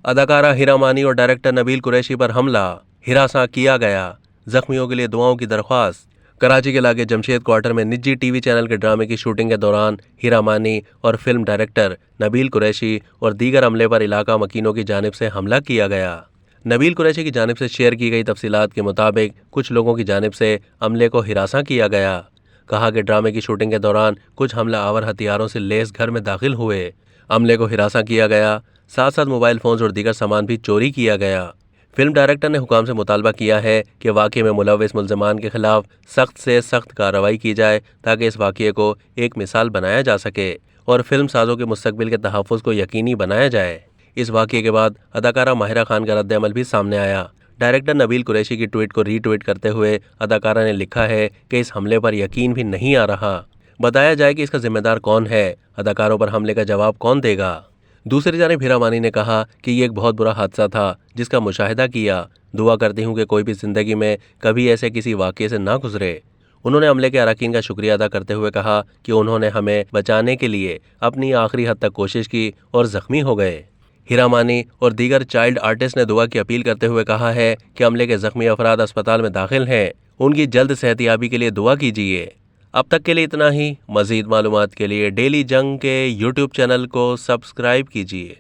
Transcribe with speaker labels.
Speaker 1: अदाकारा हिरा मानी और डायरेक्टर नबील कुरैशी पर हमला, हिरासत किया गया, जख्मियों के लिए दुआओं की दरख्वास्त। कराची के इलाके जमशेद क्वार्टर में निजी टीवी चैनल के ड्रामे की शूटिंग के दौरान हिरा मानी और फिल्म डायरेक्टर नबील कुरैशी और दीगर अमले पर इलाका मकीनों की जानिब से हमला किया गया। नबील कुरैशी की जानिब से शेयर की गई तफसीलात के मुताबिक कुछ लोगों की जानिब से अमले को हिरासा किया गया। कहा कि ड्रामे की शूटिंग के दौरान कुछ हमलावर हथियारों से लैस घर में दाखिल हुए, अमले को हिरासा किया गया, साथ साथ मोबाइल फोन्स और दीगर सामान भी चोरी किया गया। फिल्म डायरेक्टर ने हुकाम से मुतालबा किया है कि वाक़े में मुलव्विस मुल्ज़िमान के खिलाफ सख्त से सख्त कार्रवाई की जाए ताकि इस वाक़े को एक मिसाल बनाया जा सके और फिल्म साजों के मुस्तकबिल के तहफ़्फ़ुज़ को यकीनी बनाया जाए। इस वाक़े के बाद अदाकारा माहिरा खान का रद्द-ए-अमल भी सामने आया। डायरेक्टर नबील कुरैशी की ट्वीट को रीट्वीट करते हुए अदाकारा ने लिखा है कि इस हमले पर यकीन भी नहीं आ रहा, बताया जाए कि इसका जिम्मेदार कौन है, अदाकारों पर हमले का जवाब कौन देगा। दूसरी जानिब हिरा मानी ने कहा कि ये एक बहुत बुरा हादसा था जिसका मुशाहिदा किया, दुआ करती हूँ कि कोई भी ज़िंदगी में कभी ऐसे किसी वाक़े से ना गुजरे। उन्होंने अमले के अरकान का शुक्रिया अदा करते हुए कहा कि उन्होंने हमें बचाने के लिए अपनी आखिरी हद तक कोशिश की और ज़ख्मी हो गए। हिरा मानी और दीगर चाइल्ड आर्टिस्ट ने दुआ की अपील करते हुए कहा है कि अमले के ज़ख्मी अफराद अस्पताल में दाखिल हैं, उनकी जल्द सेहतयाबी के लिए दुआ कीजिए। अब तक के लिए इतना ही। मज़ीद मालूमात के लिए डेली जंग के यूट्यूब चैनल को सब्सक्राइब कीजिए।